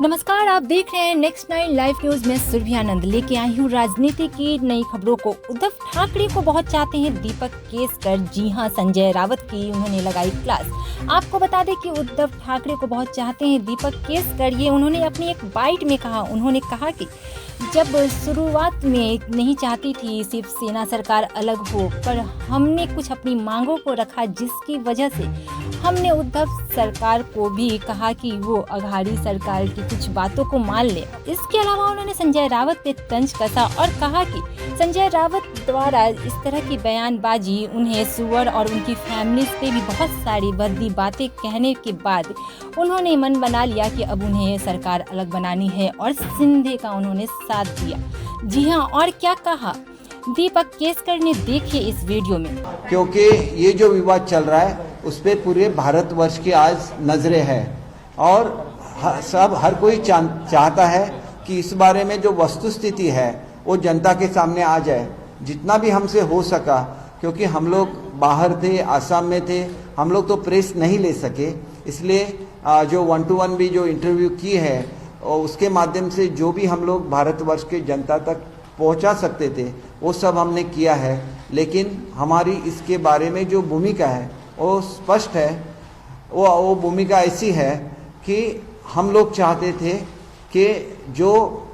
नमस्कार, आप देख रहे हैं नेक्स्ट 9 लाइव न्यूज में सुरभि आनंद लेके आई हूँ राजनीति की नई खबरों को। उद्धव ठाकरे को बहुत चाहते हैं दीपक केसकर। जी हां, संजय रावत की उन्होंने लगाई क्लास। आपको बता दें कि उद्धव ठाकरे को बहुत चाहते हैं दीपक केसकर। ये उन्होंने अपनी एक बाइट में कहा। उन्होंने कहा कि जब शुरुआत में नहीं चाहती थी शिवसेना सरकार अलग हो, पर हमने कुछ अपनी मांगों को रखा, जिसकी वजह से हमने उद्धव सरकार को भी कहा कि वो अघाड़ी सरकार की कुछ बातों को मान ले। इसके अलावा उन्होंने संजय रावत पे तंज कसा और कहा कि संजय रावत द्वारा इस तरह की बयानबाजी उन्हें सुअर और उनकी फैमिली पे भी बहुत सारी भद्दी बातें कहने के बाद उन्होंने मन बना लिया कि अब उन्हें सरकार अलग बनानी है और सिंधे का उन्होंने साथ दिया। जी हाँ, और क्या कहा दीपक केसकर ने, देखिए इस वीडियो में। क्योंकि ये जो विवाद चल रहा है उस पर पूरे भारतवर्ष की आज नजरें हैं और हर कोई चाहता है कि इस बारे में जो वस्तुस्थिति है वो जनता के सामने आ जाए, जितना भी हमसे हो सका। क्योंकि हम लोग बाहर थे, आसाम में थे, हम लोग तो प्रेस नहीं ले सके, इसलिए जो 1-to-1 भी जो इंटरव्यू की है और उसके माध्यम से जो भी हम लोग भारतवर्ष के जनता तक पहुंचा सकते थे वो सब हमने किया है। लेकिन हमारी इसके बारे में जो भूमिका है वो स्पष्ट है। वो भूमिका ऐसी है कि हम लोग चाहते थे कि जो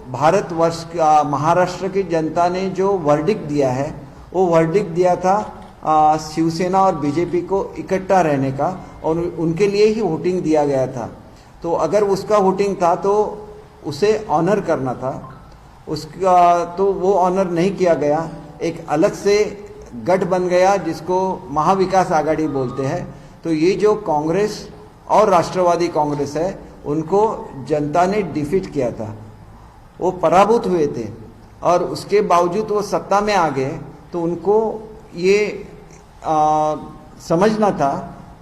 भारतवर्ष का महाराष्ट्र की जनता ने जो वर्डिक्ट दिया है वो वर्डिक्ट दिया था शिवसेना और बीजेपी को इकट्ठा रहने का, और उनके लिए ही वोटिंग दिया गया था। तो अगर उसका वोटिंग था तो उसे ऑनर करना था, उसका तो वो ऑनर नहीं किया गया। एक अलग से गठ बन गया जिसको महाविकास आघाड़ी बोलते हैं। तो ये जो कांग्रेस और राष्ट्रवादी कांग्रेस है उनको जनता ने डिफीट किया था, वो पराभूत हुए थे और उसके बावजूद वो सत्ता में आ गए। तो उनको ये समझना था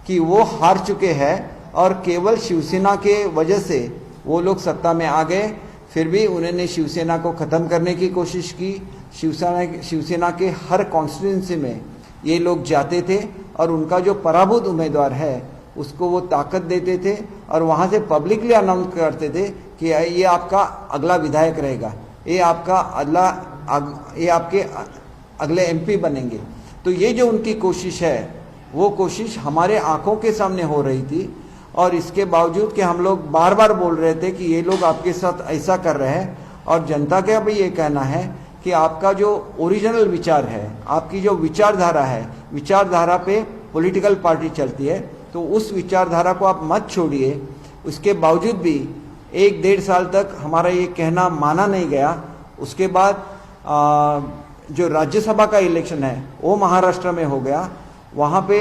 कि वो हार चुके हैं और केवल शिवसेना के वजह से वो लोग सत्ता में आ गए। फिर भी उन्होंने शिवसेना को ख़त्म करने की कोशिश की। शिवसेना के हर कॉन्स्टिट्यूंसी में ये लोग जाते थे और उनका जो पराभूत उम्मीदवार है उसको वो ताकत देते थे और वहाँ से पब्लिकली अनाउंस करते थे कि ये आपका अगला विधायक रहेगा, ये आपके अगले एमपी बनेंगे। तो ये जो उनकी कोशिश है वो कोशिश हमारे आंखों के सामने हो रही थी। और इसके बावजूद कि हम लोग बार बार बोल रहे थे कि ये लोग आपके साथ ऐसा कर रहे हैं, और जनता का भी ये कहना है कि आपका जो ओरिजिनल विचार है, आपकी जो विचारधारा है, विचारधारा पे पॉलिटिकल पार्टी चलती है, तो उस विचारधारा को आप मत छोड़िए। उसके बावजूद भी 1-1.5 साल तक हमारा ये कहना माना नहीं गया। उसके बाद जो राज्यसभा का इलेक्शन है वो महाराष्ट्र में हो गया। वहाँ पे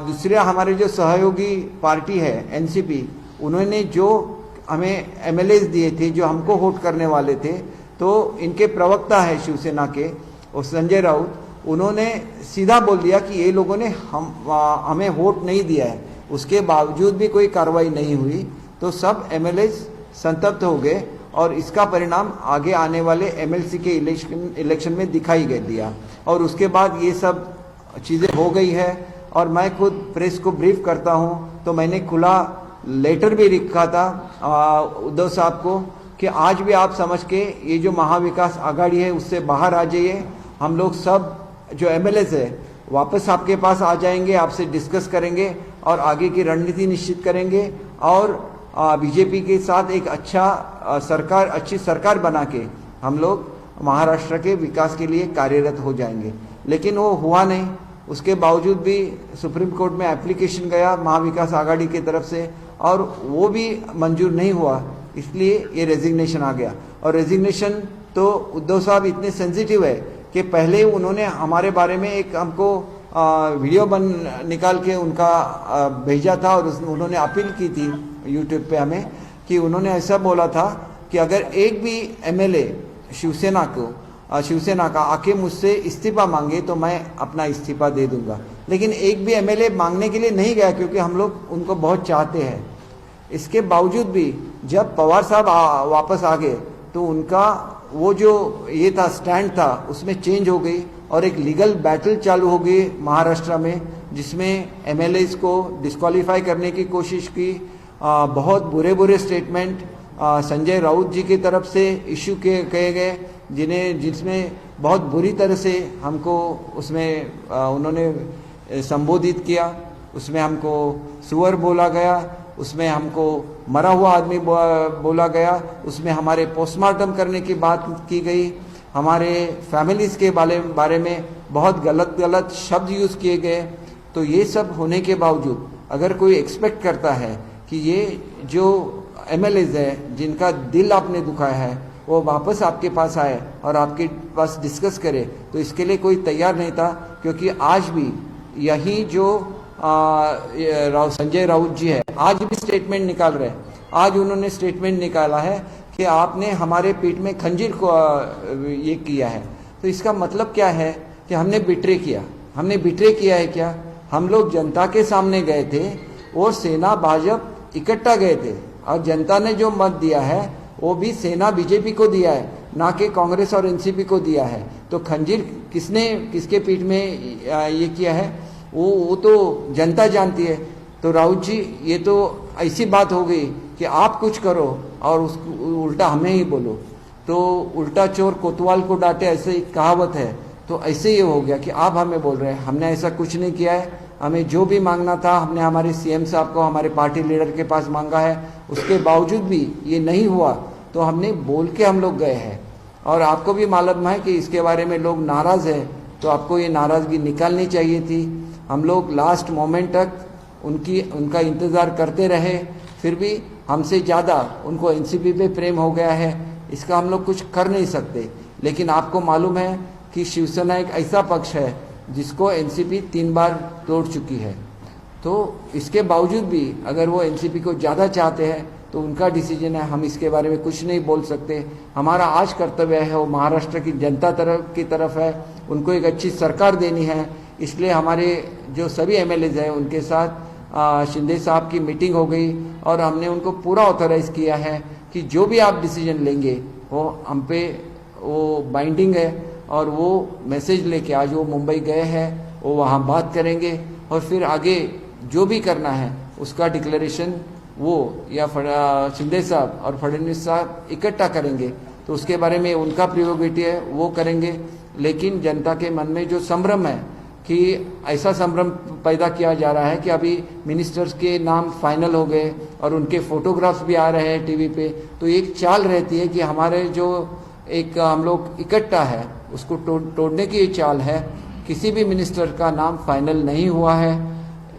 दूसरे हमारे जो सहयोगी पार्टी है एनसीपी, उन्होंने जो हमें एमएलएस दिए थे जो हमको वोट करने वाले थे, तो इनके प्रवक्ता है शिवसेना के और संजय राउत, उन्होंने सीधा बोल दिया कि ये लोगों ने हमें वोट नहीं दिया है। उसके बावजूद भी कोई कार्रवाई नहीं हुई, तो सब एमएलएस संतप्त हो गए और इसका परिणाम आगे आने वाले एमएलसी के इलेक्शन में दिखाई दिया। और उसके बाद ये सब चीज़ें हो गई है। और मैं खुद प्रेस को ब्रीफ करता हूं, तो मैंने खुला लेटर भी लिखा था उद्धव साहब को कि आज भी आप समझ के ये जो महाविकास आघाड़ी है उससे बाहर आ जाइए। हम लोग सब जो एमएलएस है वापस आपके पास आ जाएंगे, आपसे डिस्कस करेंगे और आगे की रणनीति निश्चित करेंगे और बीजेपी के साथ एक अच्छी सरकार बना के हम लोग महाराष्ट्र के विकास के लिए कार्यरत हो जाएंगे। लेकिन वो हुआ नहीं। उसके बावजूद भी सुप्रीम कोर्ट में एप्लीकेशन गया महाविकास आघाड़ी की तरफ से और वो भी मंजूर नहीं हुआ, इसलिए ये रेजिग्नेशन आ गया। और रेजिग्नेशन तो उद्धव साहब इतने सेंसिटिव है कि पहले उन्होंने हमारे बारे में एक हमको वीडियो निकाल के उनका भेजा था और उन्होंने अपील की थी यूट्यूब पे हमें कि उन्होंने ऐसा बोला था कि अगर एक भी एमएलए शिवसेना का आके मुझसे इस्तीफा मांगे तो मैं अपना इस्तीफा दे दूंगा। लेकिन एक भी एमएलए मांगने के लिए नहीं गया क्योंकि हम लोग उनको बहुत चाहते हैं। इसके बावजूद भी जब पवार साहब वापस आ गए तो उनका वो जो ये था स्टैंड था उसमें चेंज हो गई और एक लीगल बैटल चालू हो गई महाराष्ट्र में, जिसमें एमएलएस को डिस्क्वालीफाई करने की कोशिश की। बहुत बुरे बुरे स्टेटमेंट संजय राउत जी की तरफ से इश्यू कहे गए, जिसमें बहुत बुरी तरह से हमको उसमें उन्होंने संबोधित किया। उसमें हमको सुअर बोला गया, उसमें हमको मरा हुआ आदमी बोला गया, उसमें हमारे पोस्टमार्टम करने की बात की गई, हमारे फैमिलीज़ के बारे में बहुत गलत शब्द यूज़ किए गए। तो ये सब होने के बावजूद अगर कोई एक्सपेक्ट करता है कि ये जो एमएलएज है जिनका दिल आपने दुखाया है वो वापस आपके पास आए और आपके पास डिस्कस करे, तो इसके लिए कोई तैयार नहीं था। क्योंकि आज भी यही जो संजय राउत जी है आज भी स्टेटमेंट निकाल रहे हैं। आज उन्होंने स्टेटमेंट निकाला है कि आपने हमारे पीठ में खंजीर को ये किया है। तो इसका मतलब क्या है कि हमने बिट्रे किया। हमने बिट्रे किया है क्या? हम लोग जनता के सामने गए थे और सेना भाजपा इकट्ठा गए थे और जनता ने जो मत दिया है वो भी सेना बीजेपी को दिया है, ना कि कांग्रेस और एनसीपी को दिया है। तो खंजीर किसके पीठ में ये किया है वो तो जनता जानती है। तो राउत जी ये तो ऐसी बात हो गई कि आप कुछ करो और उसको उल्टा हमें ही बोलो। तो उल्टा चोर कोतवाल को डांटे, ऐसे एक कहावत है। तो ऐसे ये हो गया कि आप हमें बोल रहे हैं, हमने ऐसा कुछ नहीं किया है। हमें जो भी मांगना था हमने हमारे सीएम साहब को, हमारे पार्टी लीडर के पास मांगा है, उसके बावजूद भी ये नहीं हुआ। तो हमने बोल के हम लोग गए हैं और आपको भी मालूम है कि इसके बारे में लोग नाराज़ हैं। तो आपको ये नाराज़गी निकालनी चाहिए थी। हम लोग लास्ट मोमेंट तक उनका इंतज़ार करते रहे, फिर भी हमसे ज़्यादा उनको एनसीपी पे प्रेम हो गया है। इसका हम लोग कुछ कर नहीं सकते। लेकिन आपको मालूम है कि शिवसेना एक ऐसा पक्ष है जिसको एनसीपी 3 बार तोड़ चुकी है। तो इसके बावजूद भी अगर वो एनसीपी को ज़्यादा चाहते हैं तो उनका डिसीजन है, हम इसके बारे में कुछ नहीं बोल सकते। हमारा आज कर्तव्य है वो महाराष्ट्र की जनता की तरफ है, उनको एक अच्छी सरकार देनी है। इसलिए हमारे जो सभी एमएलएज हैं उनके साथ शिंदे साहब की मीटिंग हो गई और हमने उनको पूरा ऑथराइज किया है कि जो भी आप डिसीजन लेंगे वो हम पे वो बाइंडिंग है। और वो मैसेज लेके आज वो मुंबई गए हैं, वो वहाँ बात करेंगे और फिर आगे जो भी करना है उसका डिक्लेरेशन वो या शिंदे साहब और फडणवीस साहब इकट्ठा करेंगे। तो उसके बारे में उनका प्रियोरिटी है, वो करेंगे। लेकिन जनता के मन में जो संभ्रम है कि ऐसा संभ्रम पैदा किया जा रहा है कि अभी मिनिस्टर्स के नाम फाइनल हो गए और उनके फोटोग्राफ्स भी आ रहे हैं टीवी पे। तो एक चाल रहती है कि हमारे जो एक हम लोग इकट्ठा है उसको तोड़ने की ये चाल है। किसी भी मिनिस्टर का नाम फाइनल नहीं हुआ है।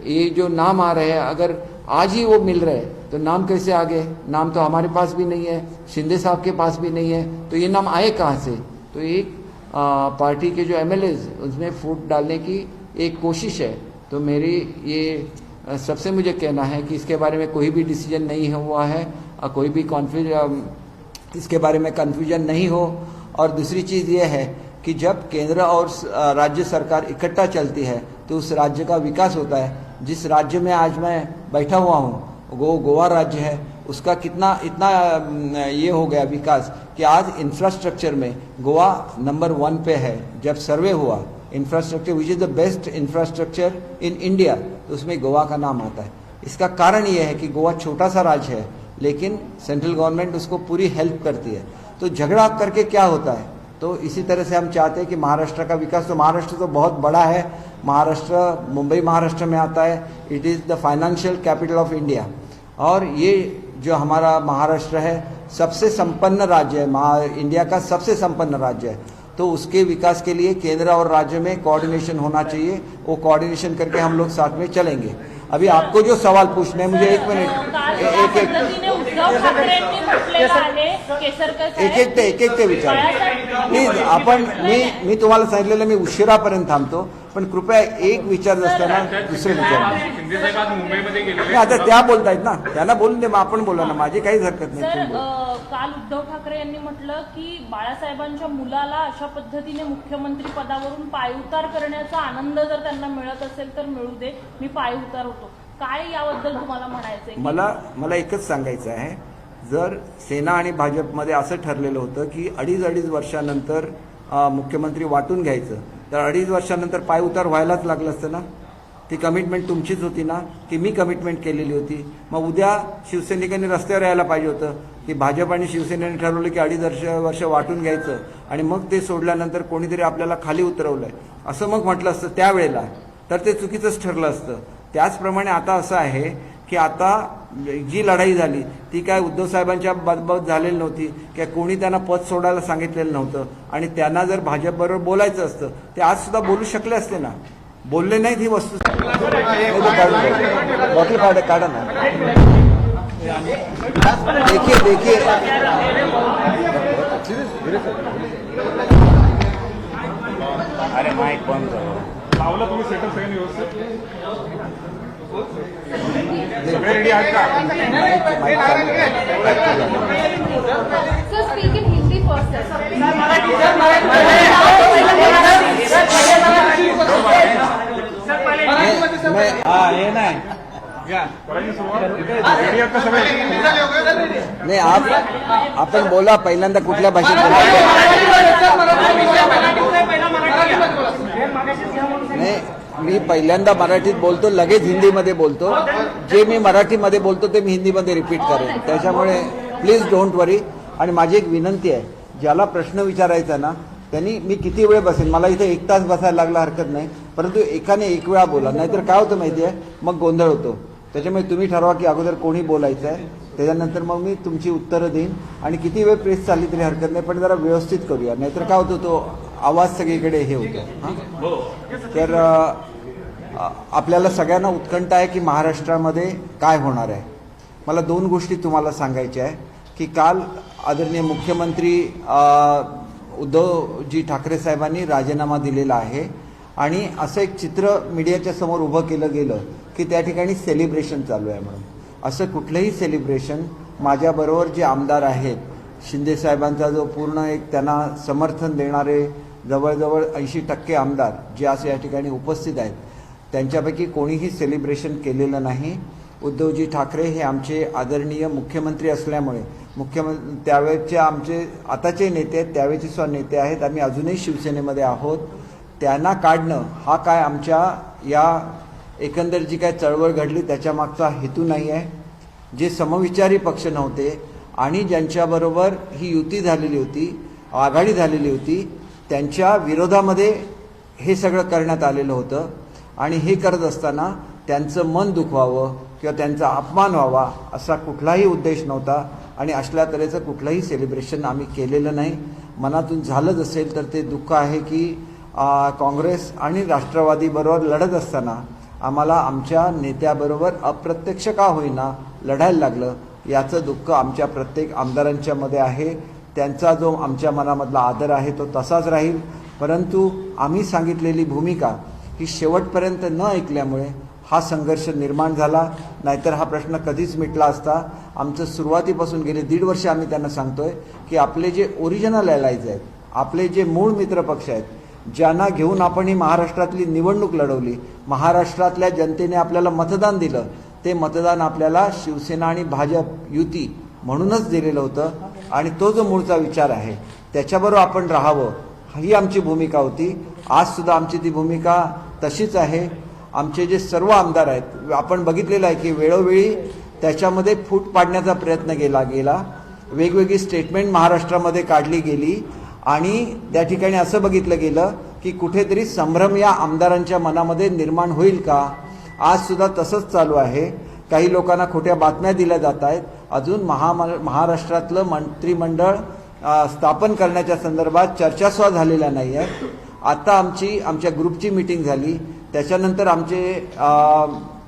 ये जो नाम आ रहे हैं अगर आज ही वो मिल रहे तो नाम कैसे आ गए? नाम तो हमारे पास भी नहीं है, शिंदे साहब के पास भी नहीं है, तो ये नाम आए कहाँ से? तो एक पार्टी के जो एमएलएज उसमें फूट डालने की एक कोशिश है। तो मेरी ये सबसे मुझे कहना है कि इसके बारे में कोई भी डिसीजन नहीं हुआ है और कोई भी इसके बारे में कन्फ्यूजन नहीं हो। और दूसरी चीज़ ये है कि जब केंद्र और राज्य सरकार इकट्ठा चलती है तो उस राज्य का विकास होता है। जिस राज्य में आज मैं बैठा हुआ हूँ गोवा राज्य है, उसका इतना ये हो गया विकास कि आज इंफ्रास्ट्रक्चर में गोवा नंबर 1 पे है। जब सर्वे हुआ infrastructure which is the best infrastructure in India, तो उसमें गोवा का नाम आता है। इसका कारण ये है कि गोवा छोटा सा राज्य है लेकिन सेंट्रल गवर्नमेंट उसको पूरी हेल्प करती है। तो झगड़ा करके क्या होता है? तो इसी तरह से हम चाहते हैं कि महाराष्ट्र का विकास, तो महाराष्ट्र तो बहुत बड़ा है। महाराष्ट्र मुंबई महाराष्ट्र में आता है। It is the financial capital of India. और ये जो हमारा महाराष्ट्र है सबसे संपन्न राज्य है, इंडिया का सबसे संपन्न राज्य है। तो उसके विकास के लिए केंद्र और राज्य में कोऑर्डिनेशन होना चाहिए। वो कोऑर्डिनेशन करके हम लोग साथ में चलेंगे। अभी आपको जो सवाल पूछने हैं मुझे 1 मिनट एक विचार प्लीज। आपण मी तुम्हाला सांगितलेलं मी उशिरापर्यंत थांबतो, पण कृपया एक विचार असताना दुसरे विचार। आता त्या बोलतायत ना, त्यांना बोलून दे, मग आपण बोला ना, माझी काहीच हरकत नाही। काल उद्धव ठाकरे यांनी म्हटलं की बाळासाहेबांच्या मुलाला अशा पद्धतीने मुख्यमंत्री पदावरून पायउतार करण्याचा आनंद जर त्यांना मिळत असेल तर मिळू दे, मी पायउतार होतो। काय याबद्दल तुम्हाला म्हणायचंय? मला एकच सांगायचं आहे, जर सेना आणि भाजपमध्ये असं ठरलेलं होतं की 2.5 वर्षानंतर मुख्यमंत्री वाटून घ्यायचं, तर 2.5 वर्षानंतर पायउतार व्हायलाच लागलं असतं ना। ती कमिटमेंट तुमचीच होती ना, की मी कमिटमेंट केलेली होती। मग उद्या शिवसैनिकांनी रस्त्यावर यायला पाहिजे होतं, की भाजप आणि शिवसेनेने ठरवलं की 2.5 वर्ष वाटून घ्यायचं आणि मग ते सोडल्यानंतर कोणीतरी आपल्याला खाली उतरवलंय असं मग म्हटलं असतं त्यावेळेला, तर ते चुकीचंच ठरलं असतं. त्याचप्रमाणे आता असं आहे की आता जी लढाई झाली ती काय उद्धव साहेबांच्या बाबत झालेली नव्हती, किंवा कोणी त्यांना पद सोडायला सांगितलेलं नव्हतं, आणि त्यांना जर भाजपबरोबर बोलायचं असतं ते आज सुद्धा बोलू शकले असते ना, बोलले नाहीत ही वस्तू. बॉटल काढा ना. देखिए देखिए अरे माईक बंद करो. लावलं तुम्ही सेटल सगळ्यांनी व्यवस्थित सगळे रेडी आहेत का? Sir, speak in Hindi first, sir. मैं हे नाही करायची सुरुवात रेडी आहेत का सगळे? नाही आपण बोला पहिल्यांदा कुठल्या भाषेत नाही, मी पहिल्यांदा मराठीत बोलतो, लगेच हिंदीमध्ये बोलतो. जे मी मराठीमध्ये बोलतो ते मी हिंदीमध्ये रिपीट करेन, त्याच्यामुळे प्लीज डोंट वरी. आणि माझी एक विनंती आहे, ज्याला प्रश्न विचारायचा ना त्यांनी, मी किती वेळ बसेन, मला इथे 1 तास बसायला लागला हरकत नाही, परंतु एकाने 1 वेळा बोला, नाहीतर काय होतं माहिती आहे, मग गोंधळ होतो. त्याच्यामुळे तुम्ही ठरवा की अगोदर कोणी बोलायचं आहे, त्याच्यानंतर मग मी तुमची उत्तरं देईन. आणि किती वेळ प्रेस चालली तरी हरकत नाही, पण जरा व्यवस्थित करूया, नाहीतर काय होतं तो आवाज सगळीकडे हे होतो. हां, तर आपल्याला सगळ्यांना उत्कंठा आहे की महाराष्ट्रामध्ये काय होणार आहे. मला 2 गोष्टी तुम्हाला सांगायच्या आहे की काल आदरणीय मुख्यमंत्री उद्धवजी ठाकरे साहेबांनी राजीनामा दिलेला आहे, आणि असं एक चित्र मीडियाच्या समोर उभं केलं गेलं की त्या ठिकाणी सेलिब्रेशन चालू आहे म्हणून. असं कुठलंही सेलिब्रेशन, माझ्याबरोबर जे आमदार आहेत, शिंदे साहेबांचा जो पूर्ण एक त्यांना समर्थन देणारे जवळजवळ 80% आमदार जे आज या ठिकाणी उपस्थित आहेत, त्यांच्यापैकी कोणीही सेलिब्रेशन केलेलं नाही. उद्धवजी ठाकरे हे आमचे आदरणीय मुख्यमंत्री असल्यामुळे, त्यावेळेचे आमचे आताचे नेते आहेत, त्यावेळेचे सुद्धा नेते आहेत, आम्ही अजूनही शिवसेनेमध्ये आहोत, त्यांना काढणं हा काय आमच्या या एकंदर जी काय चळवळ घडली त्याच्यामागचा हेतू नाही आहे. जे समविचारी पक्ष नव्हते आणि ज्यांच्याबरोबर ही युती झालेली होती, आघाडी झालेली होती, त्यांच्या विरोधामध्ये हे सगळं करण्यात आलेलं होतं. आणि हे करत असताना त्यांचं मन दुखवावं किंवा त्यांचा अपमान व्हावा असा कुठलाही उद्देश नव्हता, आणि असल्या तऱ्हेचं कुठलंही सेलिब्रेशन आम्ही केलेलं नाही. मनातून झालंच असेल तर ते दुःख आहे की काँग्रेस आणि राष्ट्रवादीबरोबर लढत असताना आम्हाला आमच्या नेत्याबरोबर अप्रत्यक्ष का होईना लढायला लागलं, याचं दुःख आमच्या प्रत्येक आमदारांच्या मध्ये आहे. त्यांचा जो आमच्या मनामधला आदर आहे तो तसाच राहील, परंतु आम्ही सांगितलेली भूमिका ही शेवटपर्यंत न ऐकल्यामुळे हा संघर्ष निर्माण झाला, नाहीतर हा प्रश्न कधीच मिटला असता. आमचं सुरुवातीपासून गेले 1.5 वर्ष आम्ही त्यांना सांगतोय की आपले जे ओरिजिनल अलायज आहेत, आपले जे मूळ मित्रपक्ष आहेत, ज्यांना घेऊन आपण ही महाराष्ट्रातली निवडणूक लढवली, महाराष्ट्रातल्या जनतेने आपल्याला मतदान दिलं, ते मतदान आपल्याला शिवसेना आणि भाजप युती म्हणूनच दिलेलं होतं, आणि तो जो मूळचा विचार आहे त्याच्याबरोबर आपण राहावं ही आमची भूमिका होती. आज सुद्धा आमची ती भूमिका तशीच आहे. आमचे जे सर्व आमदार आहेत, आपण बघितलेलं आहे की वेळोवेळी त्याच्यामध्ये फूट पाडण्याचा प्रयत्न केला गेला, वेगवेगळी स्टेटमेंट महाराष्ट्रामध्ये काढली गेली, आणि त्या ठिकाणी असं बघितलं गेलं की कुठेतरी संभ्रम या आमदारांच्या मनामध्ये निर्माण होईल का. आज सुद्धा तसंच चालू आहे. काही लोकांना खोट्या बातम्या दिल्या जात आहेत. अजून महाराष्ट्रातलं मंत्रिमंडळ स्थापन करण्याच्या संदर्भात चर्चा सुद्धा झालेल्या नाही आहेत. आता आमच्या ग्रुपची मीटिंग झाली, त्याच्यानंतर आमचे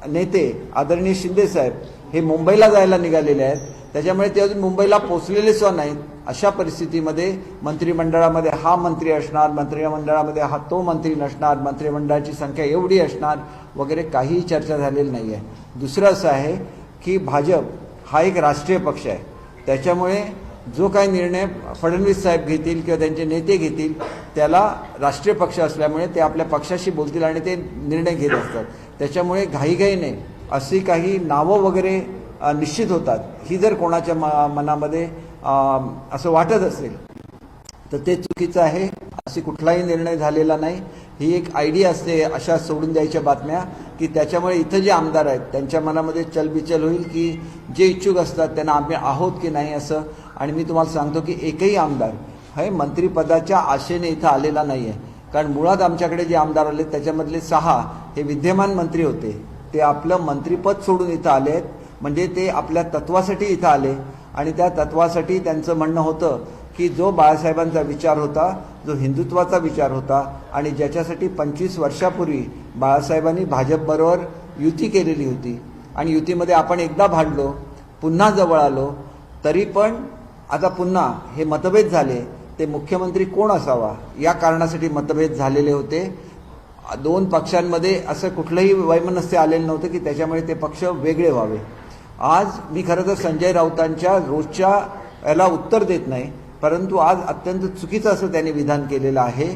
नेते आदरणीय शिंदे साहेब हे मुंबईला जायला निघालेले आहेत, त्याच्यामुळे ते अजून मुंबईला पोहोचलेले सुद्धा नाहीत. अशा परिस्थितीमध्ये मंत्रिमंडळामध्ये हा मंत्री असणार, मंत्रिमंडळामध्ये हा तो मंत्री नसणार, मंत्रिमंडळाची संख्या एवढी असणार वगैरे काहीही चर्चा झालेली नाही आहे. दुसरं असं आहे की भाजप हा एक राष्ट्रीय पक्ष आहे, त्याच्यामुळे जो काही निर्णय फडणवीस साहेब घेतील किंवा त्यांचे नेते घेतील त्याला राष्ट्रीय पक्ष असल्यामुळे ते आपल्या पक्षाशी बोलतील आणि ते निर्णय घेत असतात. त्याच्यामुळे घाईघाईने अशी काही नावं वगैरे निश्चित होतात, ही जर कोणाच्या मनामध्ये असं वाटत असेल तर ते चुकीचं आहे. अशी कुठलाही निर्णय झालेला नाही. ही एक आयडिया असते अशा सोडून द्यायच्या बातम्या की त्याच्यामुळे इथं जे आमदार आहेत त्यांच्या मनामध्ये चलबिचल होईल की जे इच्छुक असतात त्यांना आम्ही आहोत की नाही असं. आणि मी तुम्हाला सांगतो की एकही आमदार हे मंत्रिपदाच्या आशेने इथं आलेला नाही आहे. कारण मुळात आमच्याकडे जे आमदार आले त्याच्यामधले 6 हे विद्यमान मंत्री होते. ते आपलं मंत्रिपद सोडून इथं आले आहेत, म्हणजे ते आपल्या तत्वासाठी इथं आले. आणि त्या तत्वासाठी त्यांचं म्हणणं होतं की जो बाळासाहेबांचा विचार होता, जो हिंदुत्वाचा विचार होता आणि ज्याच्यासाठी 25 वर्षापूर्वी बाळासाहेबांनी भाजपबरोबर युती केलेली होती आणि युतीमध्ये आपण एकदा भांडलो, पुन्हा जवळ आलो, तरी पण आता पुन्हा हे मतभेद झाले. ते मुख्यमंत्री कोण असावा या कारणासाठी मतभेद झालेले होते. 2 पक्षांमध्ये असं कुठलंही वैमनस्य आलेलं नव्हतं की त्याच्यामुळे ते पक्ष वेगळे व्हावे. आज मी खरं तर संजय राऊतांच्या रोजच्या याला उत्तर देत नाही, परंतु आज अत्यंत चुकीचं असं त्यांनी विधान केलेलं आहे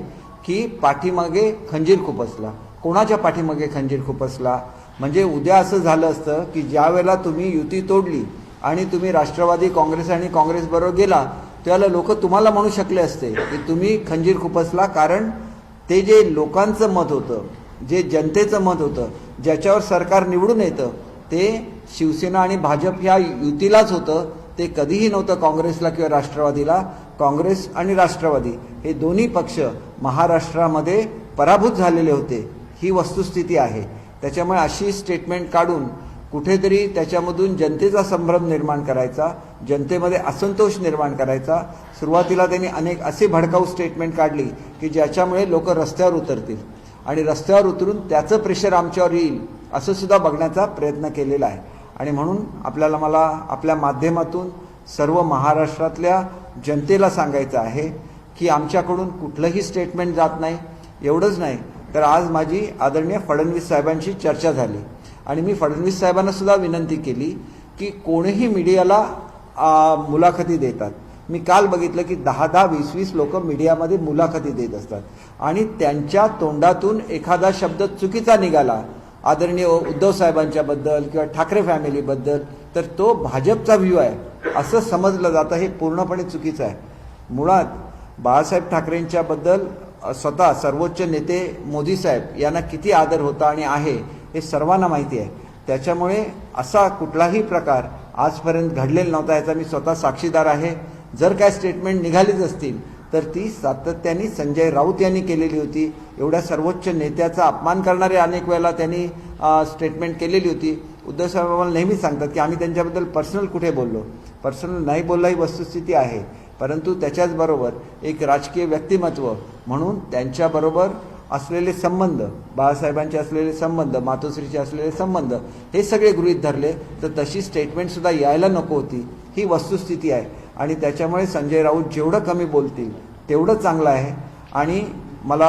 की पाठीमागे खंजीर खुपसला. कोणाच्या पाठीमागे खंजीर खुपसला? म्हणजे उद्या असं झालं असतं की ज्या वेळेला तुम्ही युती तोडली आणि तुम्ही राष्ट्रवादी काँग्रेस आणि काँग्रेसबरोबर गेला त्यावेळेला लोक तुम्हाला म्हणू शकले असते की तुम्ही खंजीर खुपसला. कारण ते जे लोकांचं मत होतं, जे जनतेचं मत होतं, ज्याच्यावर सरकार निवडून येतं ते शिवसेना आणि भाजप ह्या युतीलाच होतं. ते कधीही नव्हतं काँग्रेसला किंवा राष्ट्रवादीला. काँग्रेस आणि राष्ट्रवादी हे दोन्ही पक्ष महाराष्ट्रामध्ये पराभूत झालेले होते, ही वस्तुस्थिती आहे. त्याच्यामुळे अशी स्टेटमेंट काढून कुठेतरी त्याच्यामधून जनतेचा संभ्रम निर्माण करायचा, जनतेमध्ये असंतोष निर्माण करायचा. सुरुवातीला त्यांनी अनेक असे भडकाऊ स्टेटमेंट काढली की ज्याच्यामुळे लोक रस्त्यावर उतरतील आणि रस्त्यावर उतरून त्याचं प्रेशर आमच्यावर येईल असं सुद्धा बघण्याचा प्रयत्न केलेला आहे. आणि म्हणून मला आपल्या माध्यमातून सर्व महाराष्ट्रातल्या जनतेला सांगायचं आहे की आमच्याकडून कुठलंही स्टेटमेंट जात नाही. एवढंच नाही तर आज माझी आदरणीय फडणवीस साहेबांशी चर्चा झाली आणि मी फडणवीस साहेबांना सुद्धा विनंती केली की कोणीही मीडियाला मुलाखती देतात. मी काल बघितलं की 10-10, 20-20 लोक मीडियामध्ये मुलाखती देत असतात आणि त्यांच्या तोंडातून एखादा शब्द चुकीचा निघाला आदरणीय उद्धव साहेबांच्याबद्दल किंवा ठाकरे फॅमिलीबद्दल तर तो भाजपचा व्ह्यू आहे असं समजलं जातं. हे पूर्णपणे चुकीचं आहे. मुळात बाळासाहेब ठाकरेंच्याबद्दल स्वतः सर्वोच्च नेते मोदी साहेब यांना किती आदर होता आणि आहे हे सर्वांना माहिती आहे. त्याच्यामुळे असा कुठलाही प्रकार आजपर्यंत घडलेला नव्हता याचा मी स्वतः साक्षीदार आहे. जर काय स्टेटमेंट निघालीच असतील तर ती सातत्याने संजय राऊत यांनी केलेली होती. एवढ्या सर्वोच्च नेत्याचा अपमान करणारे अनेक वेळेला त्यांनी स्टेटमेंट केलेली होती. उद्धव साहेब आम्हाला नेहमी सांगतात की आम्ही त्यांच्याबद्दल पर्सनल कुठे बोललो, पर्सनल नाही बोलला ही वस्तुस्थिती आहे. परंतु त्याच्याचबरोबर एक राजकीय व्यक्तिमत्व म्हणून त्यांच्याबरोबर असलेले संबंध, बाळासाहेबांचे असलेले संबंध, मातोश्रीचे असलेले संबंध हे सगळे गृहीत धरले तर तशी स्टेटमेंटसुद्धा यायला नको होती, ही वस्तुस्थिती आहे. आणि त्याच्यामुळे संजय राऊत जेवढं कमी बोलतील तेवढं चांगलं आहे. आणि मला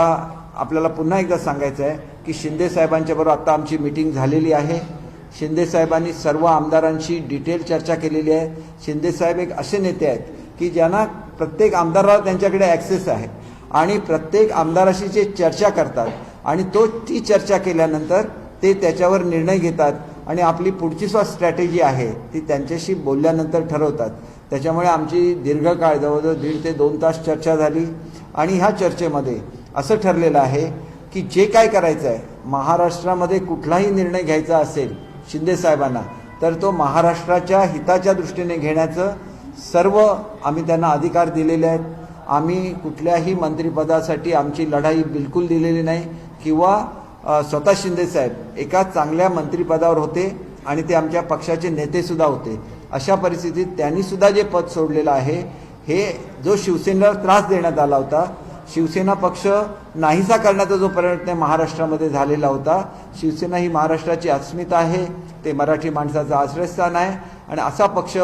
आपल्याला पुन्हा एकदा सांगायचं आहे की शिंदे साहेबांच्याबरोबर आत्ता आमची मीटिंग झालेली आहे. शिंदे साहेबांनी सर्व आमदारांशी डिटेल चर्चा केलेली आहे. शिंदे साहेब एक असे नेते आहेत की ज्यांना प्रत्येक आमदाराला त्यांच्याकडे ॲक्सेस आहे आणि प्रत्येक आमदाराशी जे चर्चा करतात आणि ती चर्चा केल्यानंतर ते त्याच्यावर निर्णय घेतात आणि आपली पुढची स्ट्रॅटेजी आहे ती त्यांच्याशी बोलल्यानंतर ठरवतात. त्याच्यामुळे आमची दीर्घकाळ जवळजवळ 1.5 ते 2 तास चर्चा झाली आणि ह्या चर्चेमध्ये असं ठरलेलं आहे की जे काय करायचं आहे महाराष्ट्रामध्ये कुठलाही निर्णय घ्यायचा असेल शिंदे साहेबांना तर तो महाराष्ट्राच्या हिताच्या दृष्टीने घेण्याचं सर्व आम्ही त्यांना अधिकार दिलेले आहेत. आम्ही कुठल्याही मंत्रिपदासाठी आमची लढाई बिलकुल दिलेली नाही किंवा स्वतः शिंदे साहेब एका चांगल्या मंत्रिपदावर होते आणि ते आमच्या पक्षाचे नेतेसुद्धा होते. अशा परिस्थितीत त्यांनीसुद्धा जे पद सोडलेलं आहे हे जो शिवसेनेला त्रास देण्यात आला होता, शिवसेना पक्ष नाहीसा करण्याचा जो प्रयत्न महाराष्ट्रामध्ये झालेला होता. शिवसेना ही महाराष्ट्राची अस्मिता आहे, ते मराठी माणसाचं आश्रयस्थान आहे आणि असा पक्ष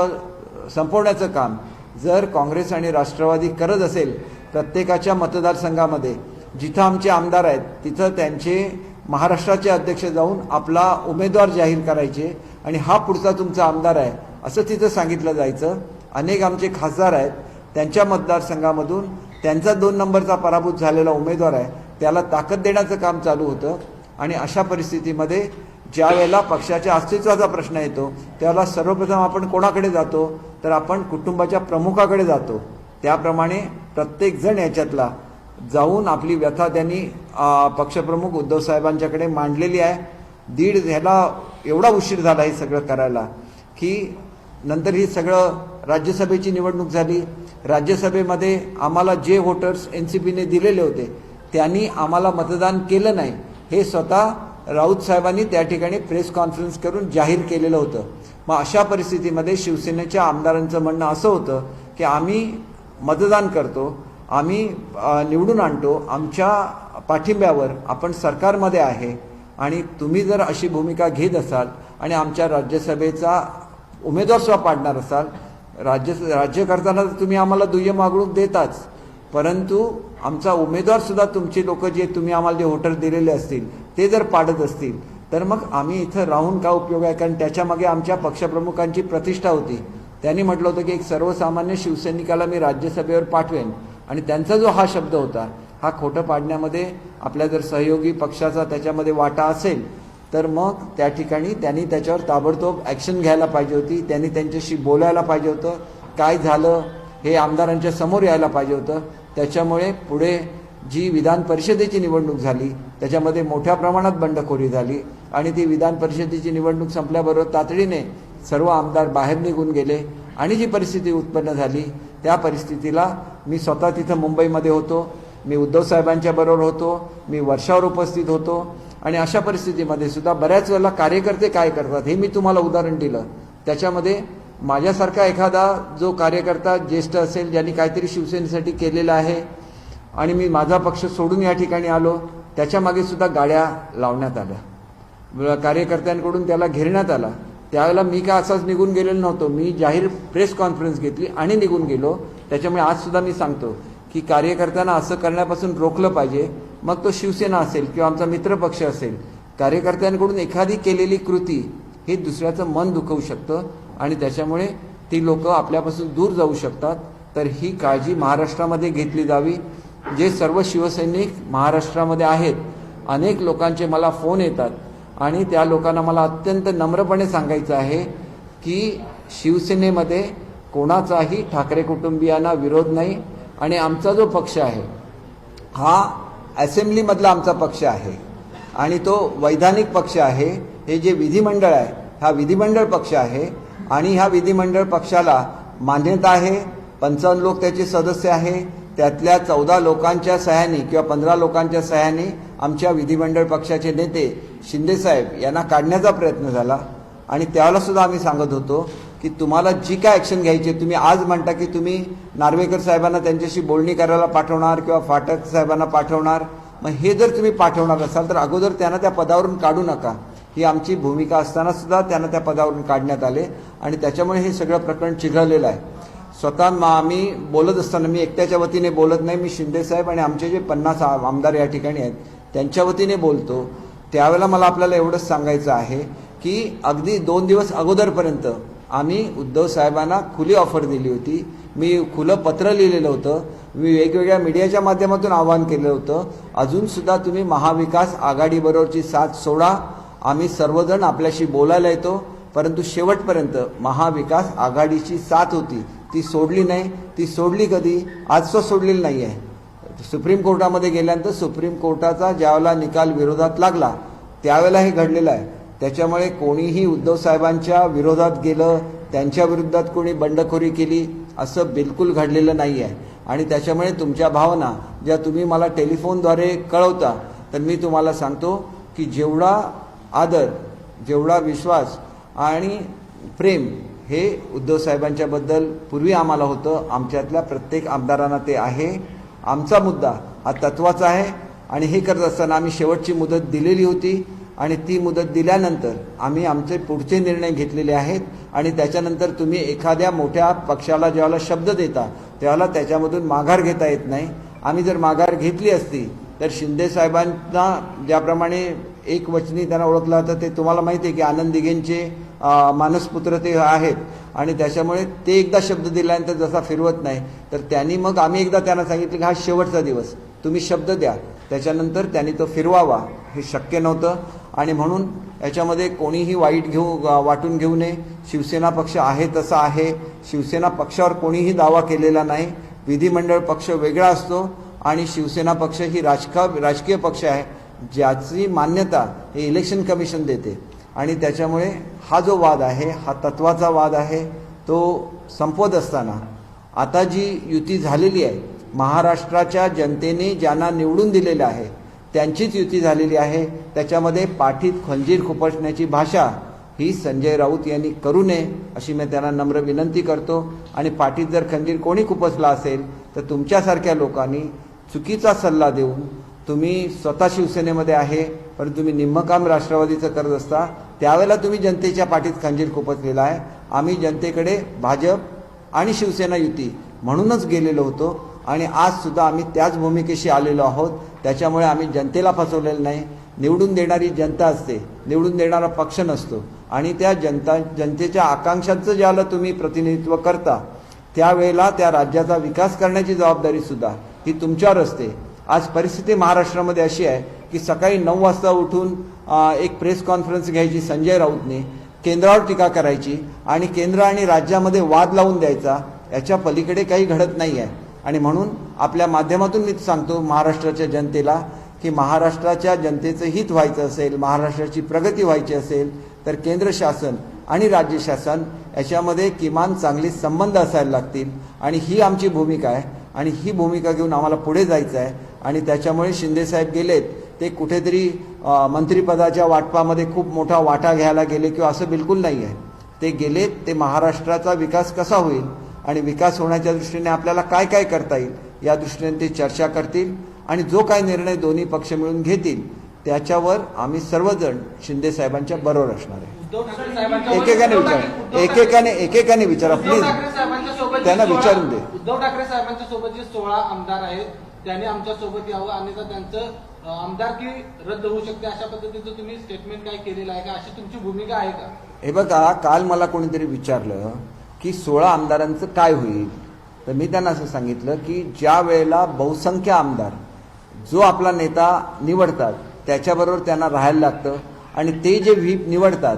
संपवण्याचं काम जर काँग्रेस आणि राष्ट्रवादी करत असेल प्रत्येकाच्या मतदारसंघामध्ये जिथं आमचे आमदार आहेत तिथं त्यांचे महाराष्ट्राचे अध्यक्ष जाऊन आपला उमेदवार जाहीर करायचे आणि हा पुढचा तुमचा आमदार आहे असं तिथं सांगितलं जायचं. अनेक आमचे खासदार आहेत त्यांच्या मतदारसंघामधून त्यांचा 2 नंबरचा पराभूत झालेला उमेदवार आहे त्याला ताकद देण्याचं काम चालू होतं. आणि अशा परिस्थितीमध्ये ज्या वेळेला पक्षाच्या अस्तित्वाचा प्रश्न येतो त्यावेळेला सर्वप्रथम आपण कोणाकडे जातो तर आपण कुटुंबाच्या प्रमुखाकडे जातो. त्याप्रमाणे प्रत्येकजण याच्यातला जाऊन आपली व्यथा त्यांनी पक्षप्रमुख उद्धव साहेबांच्याकडे मांडलेली आहे. ह्याला एवढा उशीर झाला हे सगळं करायला की नंतर ही सगळं राज्यसभेची निवडणूक झाली. राज्यसभेमध्ये आम्हाला जे व्होटर्स NCPने दिलेले होते त्यांनी आम्हाला मतदान केलं नाही, हे स्वतः राऊत साहेबांनी त्या ठिकाणी प्रेस कॉन्फरन्स करून जाहीर केलेलं होतं. मग अशा परिस्थितीमध्ये शिवसेनेच्या आमदारांचं म्हणणं असं होतं की आम्ही मतदान करतो, आम्ही निवडून आणतो, आमच्या पाठिंब्यावर आपण सरकारमध्ये आहे आणि तुम्ही जर अशी भूमिका घेत असाल आणि आमच्या राज्यसभेचा उमेदवार सुद्धा पाडणार असाल, राज्य करताना तुम्ही आम्हाला दुय्यम वागणूक देताच, परंतु आमचा उमेदवार सुद्धा तुमची लोक जे तुम्ही आम्हाला जे व्होटर दिलेले असतील ते जर पाडत असतील तर मग आम्ही इथं राहून का उपयोग आहे. कारण त्याच्यामागे आमच्या पक्षप्रमुखांची प्रतिष्ठा होती. त्यांनी म्हटलं होतं की एक सर्वसामान्य शिवसैनिकाला मी राज्यसभेवर पाठवेन आणि त्यांचा जो हा शब्द होता हा खोटं पाडण्यामध्ये आपल्या जर सहयोगी पक्षाचा त्याच्यामध्ये वाटा असेल तर मग त्या ठिकाणी त्यांनी त्याच्यावर ताबडतोब ॲक्शन घ्यायला पाहिजे होती. त्यांनी त्यांच्याशी बोलायला पाहिजे होतं, काय झालं हे आमदारांच्या समोर यायला पाहिजे होतं. त्याच्यामुळे पुढे जी विधान परिषदेची निवडणूक झाली त्याच्यामध्ये मोठ्या प्रमाणात बंडखोरी झाली आणि ती विधान परिषदेची निवडणूक संपल्याबरोबर तातडीने सर्व आमदार बाहेर निघून गेले आणि जी परिस्थिती उत्पन्न झाली त्या परिस्थितीला मी स्वतः तिथं मुंबईमध्ये होतो, मी उद्धव साहेबांच्या बरोबर होतो, मी वर्षावर उपस्थित होतो आणि अशा परिस्थितीमध्ये सुद्धा बऱ्याच वेळेला कार्यकर्ते काय करतात हे मी तुम्हाला उदाहरण दिलं. त्याच्यामध्ये माझ्यासारखा एखादा जो कार्यकर्ता ज्येष्ठ असेल ज्यांनी काहीतरी शिवसेनेसाठी केलेलं आहे आणि मी माझा पक्ष सोडून या ठिकाणी आलो, त्याच्यामागे सुद्धा गाड्या लावण्यात आल्या, कार्यकर्त्यांकडून त्याला घेरण्यात आला. त्यावेळेला मी काय असाच निघून गेलेलो नव्हतो, मी जाहीर प्रेस कॉन्फरन्स घेतली आणि निघून गेलो. त्याच्यामुळे आज सुद्धा मी सांगतो की कार्यकर्त्यांना असं करण्यापासून रोखलं पाहिजे. मग तो शिवसेना असेल किंवा आमचा मित्रपक्ष असेल, कार्यकर्त्यांकडून एखादी केलेली कृती हे दुसऱ्याचं मन दुखवू शकतं आणि त्याच्यामुळे ती लोक आपल्यापासून दूर जाऊ शकतात. तर ही काळजी महाराष्ट्रामध्ये घेतली जावी. जे सर्व शिवसैनिक महाराष्ट्रामध्ये आहेत, अनेक लोकांचे मला फोन येतात आणि त्या लोकांना मला अत्यंत नम्रपणे सांगायचं आहे की शिवसेनेमध्ये कोणाचाही ठाकरे कुटुंबियांना विरोध नाही आणि आमचा जो पक्ष आहे हा असेंब्लीमधला आमचा पक्ष आहे आणि तो वैधानिक पक्ष आहे. हे जे विधिमंडळ आहे हा विधिमंडळ पक्ष आहे आणि ह्या विधिमंडळ पक्षाला मान्यता आहे. 55 लोक त्याचे सदस्य आहे, त्यातल्या 14 लोकांच्या सह्यानी किंवा 15 लोकांच्या सह्यानी आमच्या विधिमंडळ पक्षाचे नेते शिंदेसाहेब यांना काढण्याचा प्रयत्न झाला आणि त्यावेळेला सुद्धा आम्ही सांगत होतो की तुम्हाला जी काय ॲक्शन घ्यायची, तुम्ही आज म्हणता की तुम्ही नार्वेकर साहेबांना त्यांच्याशी बोलणी करायला पाठवणार किंवा फाटक साहेबांना पाठवणार, मग हे जर तुम्ही पाठवणार असाल तर अगोदर त्यांना त्या पदावरून काढू नका. ही आमची भूमिका असताना सुद्धा त्यांना त्या पदावरून काढण्यात आले आणि त्याच्यामुळे हे सगळं प्रकरण चिघळलेलं आहे. स्वतः आम्ही बोलत असताना मी एकट्याच्या वतीने बोलत नाही, मी शिंदेसाहेब आणि आमचे जे 50 आमदार या ठिकाणी आहेत त्यांच्या वतीने बोलतो. त्यावेळेला मला आपल्याला एवढंच सांगायचं आहे की अगदी 2 दिवस अगोदरपर्यंत आम्ही उद्धव साहेबांना खुली ऑफर दिली होती, मी खुलं पत्र लिहिलेलं होतं, मी वेगवेगळ्या मीडियाच्या माध्यमातून आवाहन केलं होतं, अजूनसुद्धा तुम्ही महाविकास आघाडीबरोबरची साथ सोडा, आम्ही सर्वजण आपल्याशी बोलायला येतो. परंतु शेवटपर्यंत महाविकास आघाडीची साथ होती ती सोडली नाही. ती सोडली कधी? आजचं सोडलेली नाही आहे. सुप्रीम कोर्टामध्ये गेल्यानंतर सुप्रीम कोर्टाचा ज्यावेळेला निकाल विरोधात लागला त्यावेळेला हे घडलेलं आहे. त्याच्यामुळे कोणीही उद्धव साहेबांच्या विरोधात गेलं, त्यांच्या विरोधात कोणी बंडखोरी केली असं बिलकुल घडलेलं नाही आहे. आणि त्याच्यामुळे तुमच्या भावना ज्या तुम्ही मला टेलिफोनद्वारे कळवता, तर मी तुम्हाला सांगतो की जेवढा आदर, जेवढा विश्वास आणि प्रेम हे उद्धव साहेबांच्याबद्दल पूर्वी आम्हाला होतं, आमच्यातल्या प्रत्येक आमदारांना ते आहे. आमचा मुद्दा हा तत्वाचा आहे आणि हे करत असताना आम्ही शेवटची मुदत दिलेली होती आणि ती मुदत दिल्यानंतर आम्ही आमचे पुढचे निर्णय घेतलेले आहेत. आणि त्याच्यानंतर तुम्ही एखाद्या मोठ्या पक्षाला ज्यावेळेला शब्द देता त्यावेळेला त्याच्यामधून माघार घेता येत नाही. आम्ही जर माघार घेतली असती तर शिंदे साहेबांना ज्याप्रमाणे एक वचनी त्यांना ओळखलं जातं ते तुम्हाला माहिती आहे की आनंद दिघेंचे मानसपुत्र ते आहेत आणि त्याच्यामुळे ते एकदा शब्द दिल्यानंतर जसा फिरवत नाही, तर त्यांनी मग आम्ही एकदा त्यांना सांगितलं की हा शेवटचा दिवस, तुम्ही शब्द द्या, त्याच्यानंतर त्यांनी तो फिरवावा. हे शक्य नव्हतं आणि म्हणून याच्यामध्ये कोणीही वाटून घेऊ नये. शिवसेना पक्ष आहे तसा आहे. शिवसेना पक्षावर कोणीही दावा केलेला नाही. विधिमंडळ पक्ष वेगळा असतो आणि शिवसेना पक्ष ही राजकीय पक्ष आहे ज्याची मान्यता हे इलेक्शन कमिशन देते आणि त्याच्यामुळे हा जो वाद आहे हा तत्वाचा वाद आहे. तो संपवत असताना आता जी युती झालेली आहे, महाराष्ट्राच्या जनतेने ज्यांना निवडून दिलेलं आहे त्यांचीच युती झालेली आहे. त्याच्यामध्ये पाठीत खंजीर खुपसण्याची भाषा ही संजय राऊत यांनी करू नये अशी मी त्यांना नम्र विनंती करतो. आणि पाठीत जर खंजीर कोणी खुपसला असेल तर तुमच्यासारख्या लोकांनी चुकीचा सल्ला देऊन, तुम्ही स्वतः शिवसेनेमध्ये आहे पण तुम्ही निम्म काम राष्ट्रवादीचं करत असता, त्यावेळेला तुम्ही जनतेच्या पाठीत खंजीर खुपसलेला आहे. आम्ही जनतेकडे भाजप आणि शिवसेना युती म्हणूनच गेलेलो होतो आणि आज सुद्धा आम्ही त्याच भूमिकेशी आलेलो आहोत. त्याच्यामुळे आम्ही जनतेला फसवलेलं नाही. निवडून देणारी जनता असते, निवडून देणारा पक्ष नसतो. आणि त्या जनतेच्या आकांक्षांचं ज्याला तुम्ही प्रतिनिधित्व करता त्यावेळेला त्या राज्याचा विकास करण्याची जबाबदारी सुद्धा ही तुमच्यावर असते. आज परिस्थिती महाराष्ट्रामध्ये अशी आहे की सकाळी 9 वाजता उठून एक प्रेस कॉन्फरन्स घ्यायची संजय राऊतने, केंद्रावर टीका करायची आणि केंद्र आणि राज्यामध्ये वाद लावून द्यायचा. याच्या पलीकडे काही घडत नाही आहे. आणि म्हणून आपल्या माध्यमातून मी सांगतो महाराष्ट्राच्या जनतेला की महाराष्ट्राच्या जनतेचं हित व्हायचं असेल, महाराष्ट्राची प्रगती व्हायची असेल तर केंद्र शासन आणि राज्य शासन याच्यामध्ये किमान चांगले संबंध असायला लागतील. आणि ही आमची भूमिका आहे आणि ही भूमिका घेऊन आम्हाला पुढे जायचं आहे. आणि त्याच्यामुळे शिंदेसाहेब गेलेत ते कुठेतरी मंत्रिपदाच्या वाटपामध्ये खूप मोठा वाटा घ्यायला गेले किंवा असं बिलकुल नाही आहे. ते गेलेत ते महाराष्ट्राचा विकास कसा होईल आणि विकास होण्याच्या दृष्टीने आपल्याला काय काय करता येईल या दृष्टीने ते चर्चा करतील. आणि जो काय निर्णय दोन्ही पक्ष मिळून घेतील त्याच्यावर आम्ही सर्वजण शिंदे साहेबांच्या बरोबर असणार आहे. एकेकाने विचारा प्लीज, त्यांना विचारून दे. उद्धव ठाकरे साहेबांच्या सोबत जे 16 आमदार आहेत त्यांनी आमच्या सोबत यावं, अन्यथा त्यांचं आमदारकी रद्द होऊ शकते अशा पद्धतीचं तुम्ही स्टेटमेंट काय केलेलं आहे का, अशी तुमची भूमिका आहे का? हे बघा, काल मला कोणीतरी विचारलं की 16 आमदारांचं काय होईल, तर मी त्यांना असं सांगितलं की ज्या वेळेला बहुसंख्य आमदार जो आपला नेता निवडतात त्याच्याबरोबर त्यांना राहायला लागतं आणि ते जे व्हीप निवडतात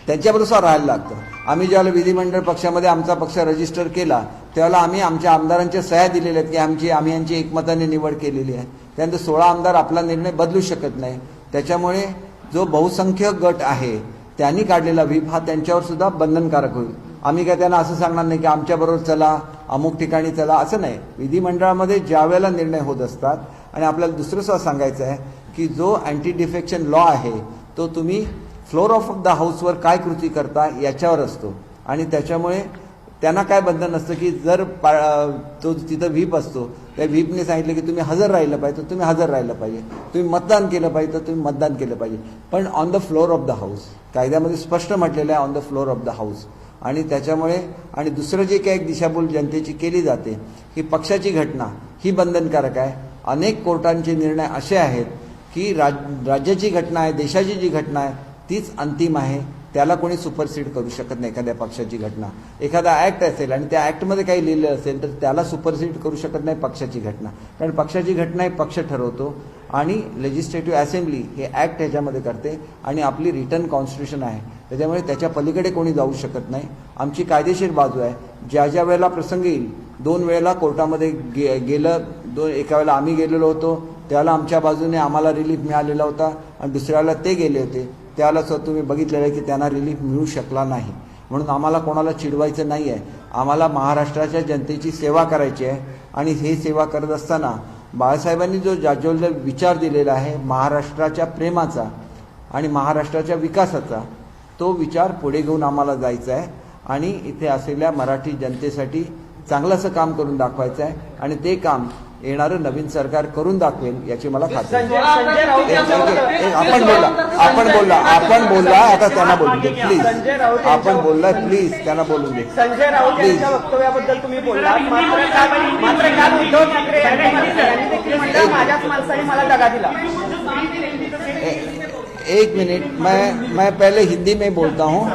त्यांच्याबरोबर राहायला लागतं. आम्ही ज्यावेळेला विधिमंडळ पक्षामध्ये आमचा पक्ष रजिस्टर केला त्यावेळेला आम्ही आमच्या आमदारांच्या सह्या दिलेल्या आहेत की आम्ही यांची एकमताने निवड केलेली आहे. त्यानंतर 16 आमदार आपला निर्णय बदलू शकत नाही. त्याच्यामुळे जो बहुसंख्य गट आहे त्यांनी काढलेला व्हीप हा त्यांच्यावर सुद्धा बंधनकारक होईल. आम्ही काय त्यांना असं सांगणार नाही की आमच्याबरोबर चला, अमुक ठिकाणी चला, असं नाही. विधिमंडळामध्ये ज्या वेळेला निर्णय होत असतात आणि आपल्याला दुसरं सुद्धा सांगायचं आहे की जो अँटी डिफेक्शन लॉ आहे तो तुम्ही फ्लोर ऑफ द हाऊसवर काय कृती करता याच्यावर असतो. आणि त्याच्यामुळे त्यांना काय बंधन असतं की जर तो तिथं व्हीप असतो त्या व्हीपने सांगितलं की तुम्ही हजर राहिलं पाहिजे तर तुम्ही हजर राहिलं पाहिजे, तुम्ही मतदान केलं पाहिजे तर तुम्ही मतदान केलं पाहिजे, पण on the floor of the house. कायद्यामध्ये स्पष्ट म्हटलेलं आहे on the floor of the house. आणि त्याच्यामुळे आणि दुसरं जे काही दिशाभूल जनतेची केली जाते ही पक्षाची घटना ही बंधनकारक आहे. अनेक कोर्टांचे निर्णय असे आहेत की राज्याची घटना आहे, देशाची जी घटना आहे तीच अंतिम आहे. त्याला कोणी सुपरसीड करू शकत नाही. एखाद्या पक्षाची घटना, एखादा ऍक्ट असेल आणि त्या ऍक्टमध्ये काही लिहिलं असेल तर त्याला सुपरसीड करू शकत नाही पक्षाची घटना. कारण पक्षाची घटना हे पक्ष ठरवतो आणि लेजिस्लेटिव्ह असेंब्ली हे ऍक्ट ह्याच्यामध्ये करते आणि आपली रिटर्न कॉन्स्टिट्यूशन आहे. त्याच्यामुळे त्याच्या पलीकडे कोणी जाऊ शकत नाही. आमची कायदेशीर बाजू आहे. ज्या ज्या वेळेला प्रसंग येईल, 2 वेळेला कोर्टामध्ये गेलं, एका वेळेला आम्ही गेलेलो होतो त्यावेळेला आमच्या बाजूने आम्हाला रिलीफ मिळालेला होता आणि दुसऱ्या वेळेला ते गेले होते त्यावेळेला सुद्धा तुम्ही बघितलेलं आहे की त्यांना रिलीफ मिळू शकला नाही. म्हणून आम्हाला कोणाला चिडवायचं नाही आहे. आम्हाला महाराष्ट्राच्या जनतेची सेवा करायची आहे आणि हे सेवा करत असताना बाळासाहेबांनी जो जाज्वल्य विचार दिलेला आहे महाराष्ट्राच्या प्रेमाचा आणि महाराष्ट्राच्या विकासाचा, तो विचार पुढे घेऊन आम्हाला जायचा आहे आणि इथे असलेल्या मराठी जनतेसाठी चांगलंसं काम करून दाखवायचं आहे. आणि ते काम येणारं नवीन सरकार करून दाखवेल याची मला खात्री आहे. आपण बोलला आता त्यांना बोलून दे प्लीज. आपण बोललाय प्लीज त्यांना बोलून दे. संजय राऊत यांच्या वक्तव्याबद्दल तुम्ही बोलला, मात्र काल उद्धव ठाकरे यांनी देखील म्हटलं माझ्याच माणसाने मला दगा दिला. एक मिनट, मैं पहले हिंदी में बोलता हूँ.